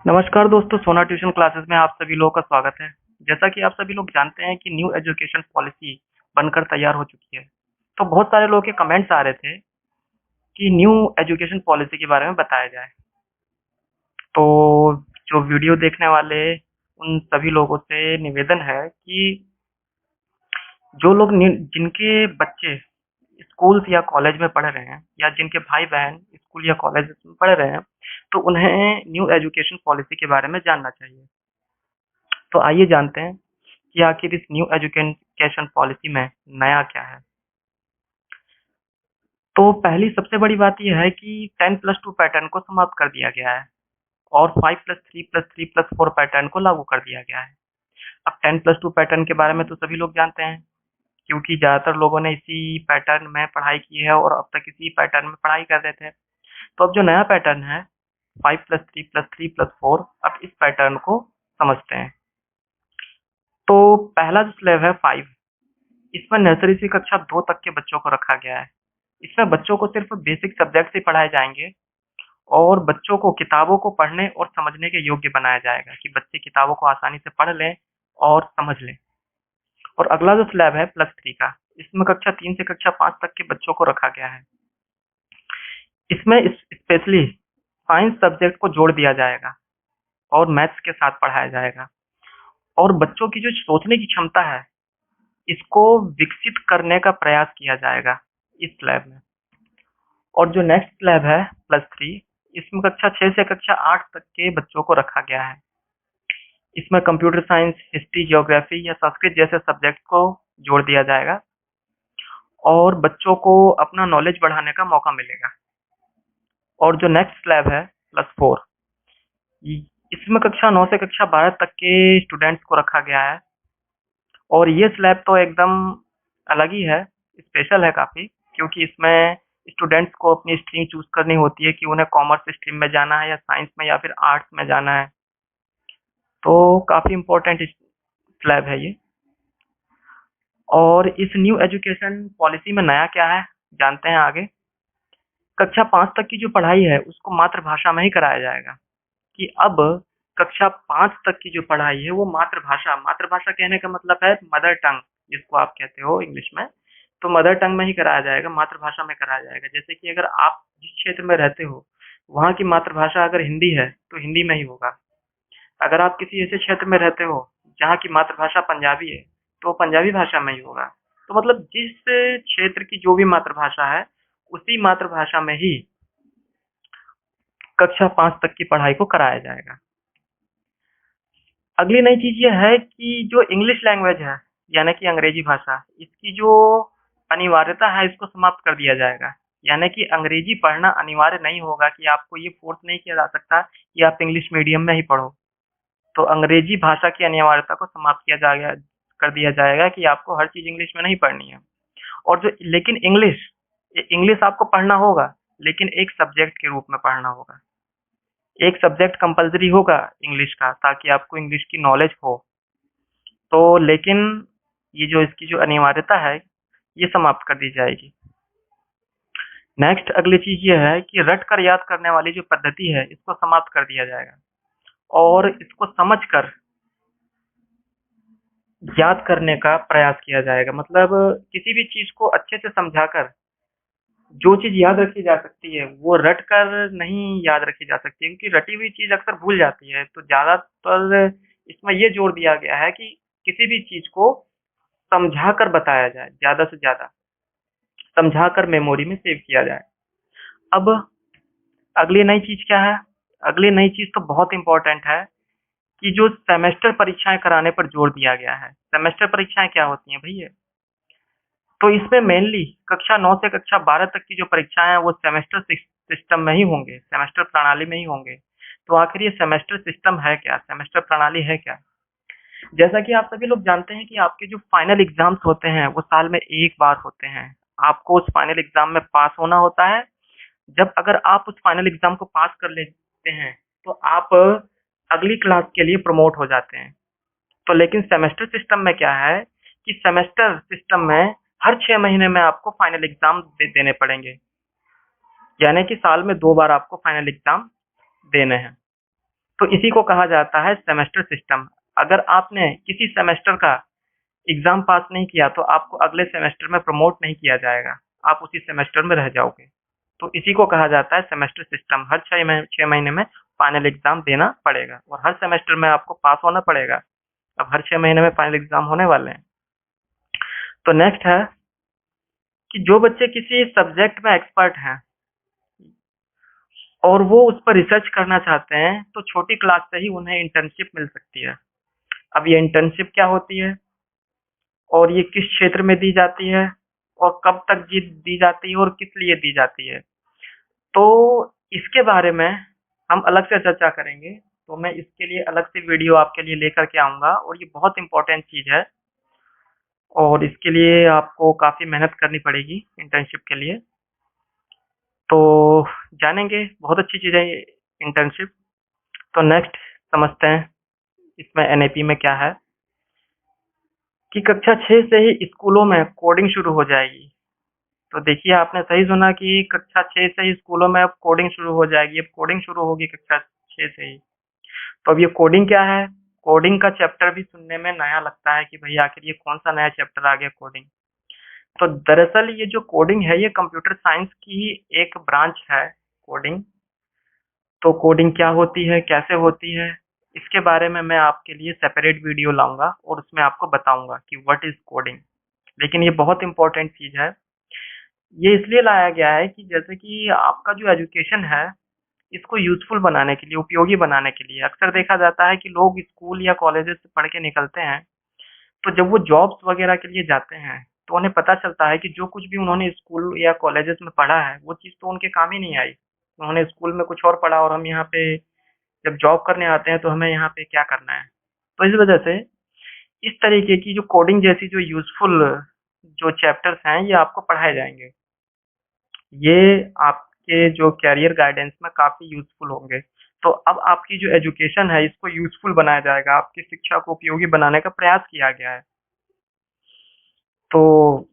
नमस्कार दोस्तों, सोना ट्यूशन क्लासेस में आप सभी लोगों का स्वागत है। जैसा कि आप सभी लोग जानते हैं कि न्यू एजुकेशन पॉलिसी बनकर तैयार हो चुकी है। तो बहुत सारे लोगों के कमेंट्स आ रहे थे कि न्यू एजुकेशन पॉलिसी के बारे में बताया जाए। तो जो वीडियो देखने वाले उन सभी लोगों से निवेदन है कि जो लोग जिनके बच्चे स्कूल्स या कॉलेज में पढ़ रहे हैं या जिनके भाई-बहन स्कूल या कॉलेज में पढ़ रहे हैं, तो उन्हें न्यू एजुकेशन पॉलिसी के बारे में जानना चाहिए। तो आइए जानते हैं कि आखिर इस न्यू एजुकेशन पॉलिसी में नया क्या है। तो पहली सबसे बड़ी बात यह है कि 10+2 पैटर्न को समाप्त कर दिया गया है और 5+3+3+4 पैटर्न को लागू कर दिया गया है। अब 10+2 पैटर्न के बारे में तो सभी लोग जानते हैं, क्योंकि ज़्यादातर लोगों ने इसी पैटर्न में पढ़ाई की है और अब तक इसी पैटर्न में पढ़ाई कर रहे थे। तो अब जो नया पैटर्न है 5+3+3+4, अब इस पैटर्न को समझते हैं। तो पहला जो स्लैब है 5, इसमें नर्सरी से कक्षा 2 तक के बच्चों को रखा गया है। इसमें बच्चों को सिर्फ बेसिक सब्जेक्ट ही पढ़ाए जाएंगे और बच्चों को किताबों को पढ़ने और समझने के योग्य बनाया जाएगा कि बच्चे किताबों को आसानी से पढ़ लें और समझ लें। और अगला जो स्लैब है +3 का, इसमें कक्षा 3 से कक्षा 5 तक के बच्चों को रखा गया है। इसमें स्पेशली साइंस सब्जेक्ट को जोड़ दिया जाएगा और मैथ्स के साथ पढ़ाया जाएगा और बच्चों की जो सोचने की क्षमता है, इसको विकसित करने का प्रयास किया जाएगा इस स्लैब में। और जो नेक्स्ट स्लैब है +3, इसमें कक्षा 6 से कक्षा 8 तक के बच्चों को रखा गया है। इसमें कंप्यूटर साइंस, हिस्ट्री, ज्योग्राफी या संस्कृत जैसे सब्जेक्ट को जोड़ दिया जाएगा और बच्चों को अपना नॉलेज बढ़ाने का मौका मिलेगा। और जो नेक्स्ट स्लैब है +4, इसमें कक्षा 9 से कक्षा 12 तक के स्टूडेंट्स को रखा गया है और ये स्लैब तो एकदम अलग ही है, स्पेशल है काफ़ी, क्योंकि इसमें स्टूडेंट्स को अपनी स्ट्रीम चूज़ करनी होती है कि उन्हें कॉमर्स स्ट्रीम में जाना है या साइंस में या फिर आर्ट्स में जाना है। तो काफ़ी इम्पोर्टेंट स्लैब है ये। और इस न्यू एजुकेशन पॉलिसी में नया क्या है, जानते हैं आगे। कक्षा 5 तक की जो पढ़ाई है, उसको मातृभाषा में ही कराया जाएगा, कि अब कक्षा 5 तक की जो पढ़ाई है वो मातृभाषा मातृभाषा कहने का मतलब है मदर टंग, जिसको आप कहते हो इंग्लिश में। तो मदर टंग में ही कराया जाएगा, मातृभाषा में कराया जाएगा। जैसे कि अगर आप जिस क्षेत्र में रहते हो वहाँ की मातृभाषा अगर हिंदी है तो हिंदी में ही होगा। अगर आप किसी ऐसे क्षेत्र में रहते हो जहाँ की मातृभाषा पंजाबी है तो पंजाबी भाषा में ही होगा। तो मतलब जिस क्षेत्र की जो भी मातृभाषा है उसी मातृभाषा में ही कक्षा 5 तक की पढ़ाई को कराया जाएगा। अगली नई चीज़ ये है कि जो इंग्लिश लैंग्वेज है, यानी कि अंग्रेजी भाषा, इसकी जो अनिवार्यता है इसको समाप्त कर दिया जाएगा। यानी कि अंग्रेजी पढ़ना अनिवार्य नहीं होगा, कि आपको ये फोर्स नहीं किया जा सकता कि आप इंग्लिश मीडियम में ही पढ़ो। तो अंग्रेजी भाषा की अनिवार्यता को समाप्त किया जाएगा, कर दिया जाएगा कि आपको हर चीज़ इंग्लिश में नहीं पढ़नी है। और जो लेकिन इंग्लिश आपको पढ़ना होगा, लेकिन एक सब्जेक्ट के रूप में पढ़ना होगा। एक सब्जेक्ट कंपल्सरी होगा इंग्लिश का, ताकि आपको इंग्लिश की नॉलेज हो। तो लेकिन ये जो इसकी जो अनिवार्यता है ये समाप्त कर दी जाएगी। नेक्स्ट अगली चीज ये है कि रट कर याद करने वाली जो पद्धति है इसको समाप्त कर दिया जाएगा और इसको समझकर याद करने का प्रयास किया जाएगा। मतलब किसी भी चीज को अच्छे से समझाकर जो चीज याद रखी जा सकती है वो रट कर नहीं याद रखी जा सकती है, क्योंकि रटी हुई चीज अक्सर भूल जाती है। तो ज्यादातर इसमें ये जोर दिया गया है कि किसी भी चीज को समझा कर बताया जाए, ज्यादा से ज्यादा समझा कर मेमोरी में सेव किया जाए। अब अगली नई चीज क्या है? अगली नई चीज तो बहुत इंपॉर्टेंट है कि जो सेमेस्टर परीक्षाएं कराने पर जोर दिया गया है। सेमेस्टर परीक्षाएं क्या होती हैं भैया? तो इसमें मेनली कक्षा 9 से कक्षा 12 तक की जो परीक्षाएं हैं वो सेमेस्टर सिस्टम में ही होंगे, सेमेस्टर प्रणाली में ही होंगे। तो आखिर ये सेमेस्टर सिस्टम है क्या, सेमेस्टर प्रणाली है क्या? जैसा कि आप सभी लोग जानते हैं कि आपके जो फाइनल एग्जाम्स होते हैं वो साल में एक बार होते हैं। आपको उस फाइनल एग्जाम में पास होना होता है। जब अगर आप उस फाइनल एग्जाम को पास कर लेते हैं तो आप अगली क्लास के लिए प्रमोट हो जाते हैं। तो लेकिन सेमेस्टर सिस्टम में क्या है कि सेमेस्टर सिस्टम में हर 6 महीने में आपको फाइनल एग्जाम देने पड़ेंगे, यानी कि साल में 2 बार आपको फाइनल एग्जाम देने हैं। तो इसी को कहा जाता है सेमेस्टर सिस्टम। अगर आपने किसी सेमेस्टर का एग्जाम पास नहीं किया तो आपको अगले सेमेस्टर में प्रमोट नहीं किया जाएगा, आप उसी सेमेस्टर में रह जाओगे। तो इसी को कहा जाता है सेमेस्टर सिस्टम। हर 6 महीने में फाइनल एग्जाम देना पड़ेगा और हर सेमेस्टर में आपको पास होना पड़ेगा। अब हर 6 महीने में फाइनल एग्जाम होने वाले हैं। तो नेक्स्ट है कि जो बच्चे किसी सब्जेक्ट में एक्सपर्ट हैं और वो उस पर रिसर्च करना चाहते हैं तो छोटी क्लास से ही उन्हें इंटर्नशिप मिल सकती है। अब ये इंटर्नशिप क्या होती है और ये किस क्षेत्र में दी जाती है और कब तक दी जाती है और किस लिए दी जाती है, तो इसके बारे में हम अलग से चर्चा करेंगे। तो मैं इसके लिए अलग से वीडियो आपके लिए लेकर के आऊँगा और ये बहुत इम्पोर्टेंट चीज़ है और इसके लिए आपको काफ़ी मेहनत करनी पड़ेगी इंटर्नशिप के लिए। तो जानेंगे, बहुत अच्छी चीज़ है ये इंटर्नशिप। तो नेक्स्ट समझते हैं इसमें एनएपी में क्या है कि कक्षा 6 से ही स्कूलों में कोडिंग शुरू हो जाएगी। तो देखिए आपने सही सुना कि कक्षा 6 से ही स्कूलों में अब कोडिंग शुरू हो जाएगी। अब कोडिंग शुरू होगी कक्षा 6 से ही। तो अब ये कोडिंग क्या है? कोडिंग का चैप्टर भी सुनने में नया लगता है कि भई आखिर ये कौन-सा नया चैप्टर आ गया कोडिंग। तो दरअसल ये जो कोडिंग है ये कंप्यूटर साइंस की ही एक ब्रांच है कोडिंग। तो कोडिंग क्या होती है, कैसे होती है, इसके बारे में मैं आपके लिए सेपरेट वीडियो लाऊँगा और उसमें आपको बताऊँगा कि व्हाट इज़ कोडिंग। लेकिन ये बहुत इम्पोर्टेंट चीज़ है। ये इसलिए लाया गया है कि जैसे कि आपका जो एजुकेशन है, इसको यूज़फुल बनाने के लिए, उपयोगी बनाने के लिए अक्सर देखा जाता है कि लोग स्कूल या कॉलेजेस से पढ़ के निकलते हैं, तो जब वो जॉब्स वगैरह के लिए जाते हैं, तो उन्हें पता चलता है कि जो कुछ भी उन्होंने स्कूल या कॉलेजेस में पढ़ा है, वो चीज़ तो उनके काम ही नहीं आई। उन्होंने स्कूल में कुछ और पढ़ा और हम यहाँ पे जब जॉब करने आते हैं, तो हमें यहाँ पे क्या करना है। तो इस वजह से इस तरीके की जो कोडिंग जैसी जो यूज़फुल जो चैप्टर्स हैं, ये आपको पढ़ाए जाएँगे। ये आपके जो करियर गाइडेंस में काफ़ी यूज़फुल होंगे। तो अब आपकी जो एजुकेशन है, इसको यूज़फुल बनाया जाएगा, आपकी शिक्षा को उपयोगी बनाने का प्रयास किया गया है। तो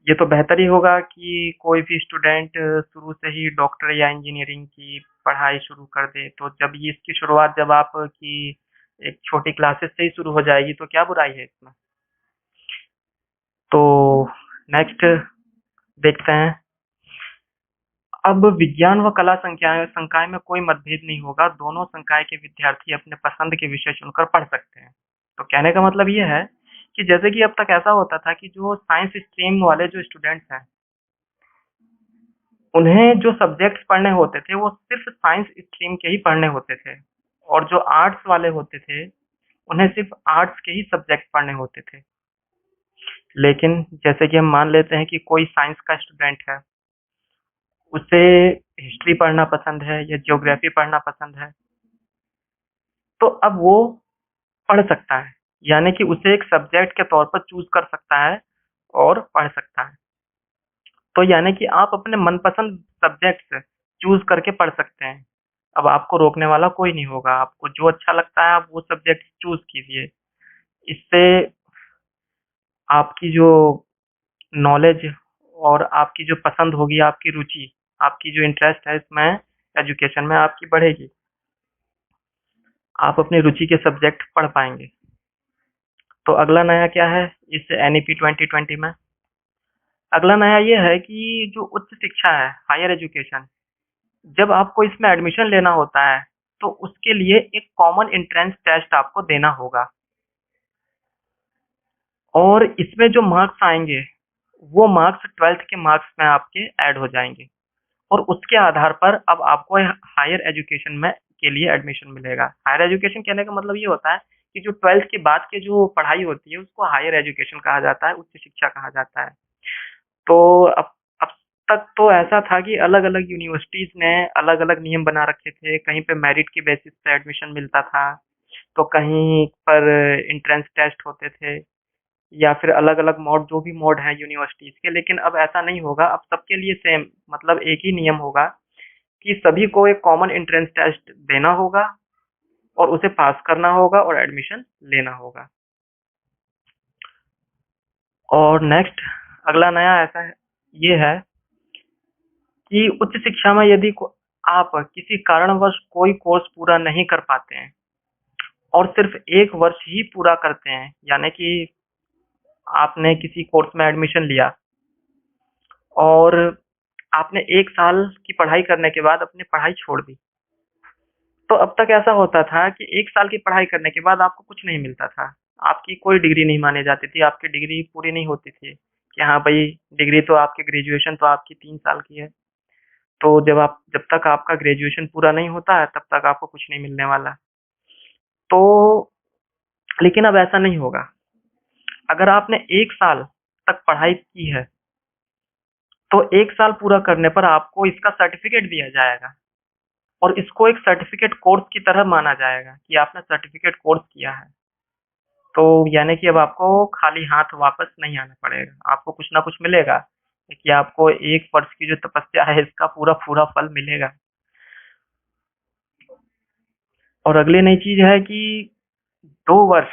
ये तो बेहतर ही होगा कि कोई भी स्टूडेंट शुरू से ही डॉक्टर या इंजीनियरिंग की पढ़ाई शुरू कर दे। तो जब ये इसकी शुरुआत जब आपकी एक छोटी क्लासेस से ही शुरू हो जाएगी, तो क्या बुराई है इसमें? तो नेक्स्ट देखते हैं। अब विज्ञान व कला संकाय में कोई मतभेद नहीं होगा, दोनों संकाय के विद्यार्थी अपने पसंद के विषय चुनकर पढ़ सकते हैं। तो कहने का मतलब ये है कि जैसे कि अब तक ऐसा होता था कि जो साइंस स्ट्रीम वाले जो स्टूडेंट्स हैं, उन्हें जो सब्जेक्ट्स पढ़ने होते थे, वो सिर्फ साइंस स्ट्रीम के ही पढ़ने होते थे और जो आर्ट्स वाले होते थे, उन्हें सिर्फ आर्ट्स के ही सब्जेक्ट पढ़ने होते थे। लेकिन जैसे कि हम मान लेते हैं कि कोई साइंस का स्टूडेंट है, उसे हिस्ट्री पढ़ना पसंद है या ज्योग्राफी पढ़ना पसंद है, तो अब वो पढ़ सकता है। यानी कि उसे एक सब्जेक्ट के तौर पर चूज़ कर सकता है और पढ़ सकता है। तो यानी कि आप अपने मनपसंद सब्जेक्ट्स चूज़ करके पढ़ सकते हैं। अब आपको रोकने वाला कोई नहीं होगा, आपको जो अच्छा लगता है आप वो सब्जेक्ट चूज़ कीजिए। इससे आपकी जो नॉलेज और आपकी जो पसंद होगी, आपकी रुचि, आपकी जो इंटरेस्ट है इसमें एजुकेशन में आपकी बढ़ेगी। आप अपनी रुचि के सब्जेक्ट पढ़ पाएँगे। तो अगला नया क्या है इस एनईपी 2020 में? अगला नया ये है कि जो उच्च शिक्षा है, हायर एजुकेशन, जब आपको इसमें एडमिशन लेना होता है, तो उसके लिए एक कॉमन एंट्रेंस टेस्ट आपको देना होगा और इसमें जो मार्क्स आएँगे, वो मार्क्स 12th के मार्क्स में आपके ऐड हो जाएँगे और उसके आधार पर अब आपको हायर एजुकेशन में के लिए एडमिशन मिलेगा। हायर एजुकेशन कहने का मतलब ये होता है कि जो 12th के बाद की जो पढ़ाई होती है, उसको हायर एजुकेशन कहा जाता है, उच्च शिक्षा कहा जाता है। तो अब तक तो ऐसा था कि अलग-अलग यूनिवर्सिटीज़ ने अलग-अलग नियम बना रखे थे, कहीं पे मेरिट की बेसिस पे एडमिशन मिलता था, तो कहीं पर एंट्रेंस टेस्ट होते थे या फिर अलग-अलग मोड जो भी मोड हैं यूनिवर्सिटीज़ के, लेकिन अब ऐसा नहीं होगा, अब सबके लिए सेम मतलब एक ही नियम होगा कि सभी को एक कॉमन एंट्रेंस टेस्ट देना होगा और उसे पास करना होगा और एडमिशन लेना होगा। और नेक्स्ट अगला नया ऐसा है ये है कि उच्च शिक्षा में यदि आप किसी कारणवश कोई कोर्स पूरा नहीं कर पाते हैं और सिर्फ 1 वर्ष ही पूरा करते हैं, यानी कि आपने किसी कोर्स में एडमिशन लिया और आपने 1 साल की पढ़ाई करने के बाद अपनी पढ़ाई छोड़ दी। तो अब तक ऐसा होता था कि 1 साल की पढ़ाई करने के बाद आपको कुछ नहीं मिलता था। आपकी कोई डिग्री नहीं मानी जाती थी, आपकी डिग्री पूरी नहीं होती थी कि हाँ भाई, डिग्री तो आपकी ग्रेजुएशन तो आपकी 3 साल की है। तो जब तक आपका ग्रेजुएशन पूरा नहीं होता है, तब तक आपको कुछ नहीं मिलने वाला। तो लेकिन अब ऐसा नहीं होगा। अगर आपने 1 साल तक पढ़ाई की है, तो 1 साल पूरा करने पर आपको इसका सर्टिफिकेट दिया जाएगा और इसको एक सर्टिफिकेट कोर्स की तरह माना जाएगा कि आपने सर्टिफिकेट कोर्स किया है। तो यानी कि अब आपको खाली हाथ वापस नहीं आना पड़ेगा, आपको कुछ ना कुछ मिलेगा कि आपको 1 वर्ष की जो तपस्या है इसका पूरा फल मिलेगा। और अगली नई चीज है कि 2 वर्ष,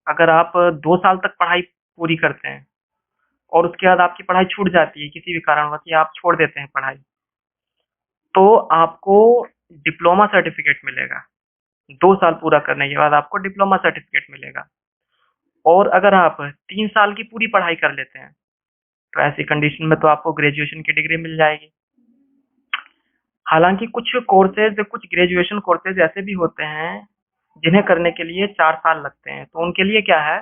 अगर आप 2 साल तक पढ़ाई पूरी करते हैं और उसके बाद आपकी पढ़ाई छूट जाती है किसी भी कारणवश या आप छोड़ देते हैं पढ़ाई, तो आपको डिप्लोमा सर्टिफिकेट मिलेगा। 2 साल पूरा करने के बाद आपको डिप्लोमा सर्टिफिकेट मिलेगा। और अगर आप 3 साल की पूरी पढ़ाई कर लेते हैं, तो ऐसी कंडीशन में तो आपको ग्रेजुएशन की डिग्री मिल जाएगी। हालांकि कुछ ग्रेजुएशन कोर्सेज ऐसे भी होते हैं जिन्हें करने के लिए 4 साल लगते हैं, तो उनके लिए क्या है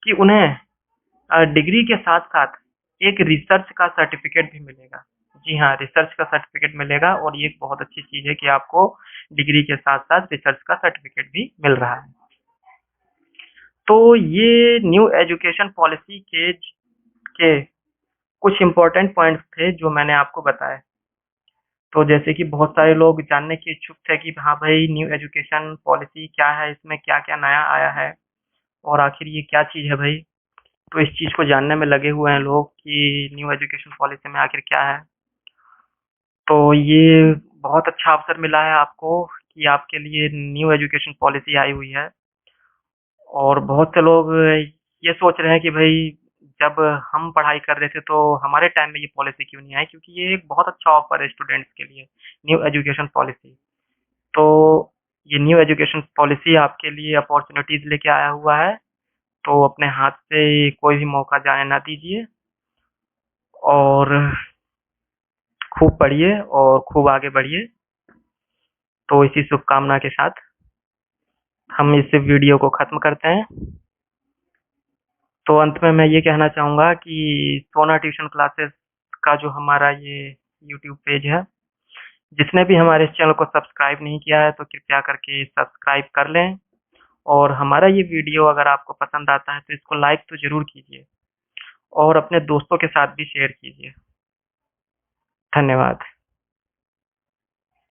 कि उन्हें डिग्री के साथ साथ एक रिसर्च का सर्टिफिकेट भी मिलेगा। जी हाँ, रिसर्च का सर्टिफिकेट मिलेगा और ये एक बहुत अच्छी चीज है कि आपको डिग्री के साथ साथ रिसर्च का सर्टिफिकेट भी मिल रहा है। तो ये न्यू एजुकेशन पॉलिसी के कुछ इम्पोर्टेंट पॉइंट्स थे जो मैंने आपको बताए। तो जैसे कि बहुत सारे लोग जानने के इच्छुक थे कि हाँ भाई, न्यू एजुकेशन पॉलिसी क्या है, इसमें क्या क्या नया आया है और आखिर ये क्या चीज़ है भाई। तो इस चीज़ को जानने में लगे हुए हैं लोग कि न्यू एजुकेशन पॉलिसी में आखिर क्या है। तो ये बहुत अच्छा अवसर मिला है आपको कि आपके लिए न्यू एजुकेशन पॉलिसी आई हुई है। और बहुत से लोग ये सोच रहे हैं कि भाई, जब हम पढ़ाई कर रहे थे तो हमारे टाइम में ये पॉलिसी क्यों नहीं आई, क्योंकि ये एक बहुत अच्छा ऑफर है स्टूडेंट्स के लिए, न्यू एजुकेशन पॉलिसी। तो ये न्यू एजुकेशन पॉलिसी आपके लिए अपॉर्चुनिटीज लेके आया हुआ है। तो अपने हाथ से कोई भी मौका जाने ना दीजिए और खूब पढ़िए और खूब आगे बढ़िए। तो इसी शुभकामना के साथ हम इस वीडियो को खत्म करते हैं। तो अंत में मैं ये कहना चाहूँगा कि सोना ट्यूशन क्लासेस का जो हमारा ये यूट्यूब पेज है, जिसने भी हमारे इस चैनल को सब्सक्राइब नहीं किया है तो कृपया करके सब्सक्राइब कर लें। और हमारा ये वीडियो अगर आपको पसंद आता है तो इसको लाइक तो ज़रूर कीजिए और अपने दोस्तों के साथ भी शेयर कीजिए। धन्यवाद।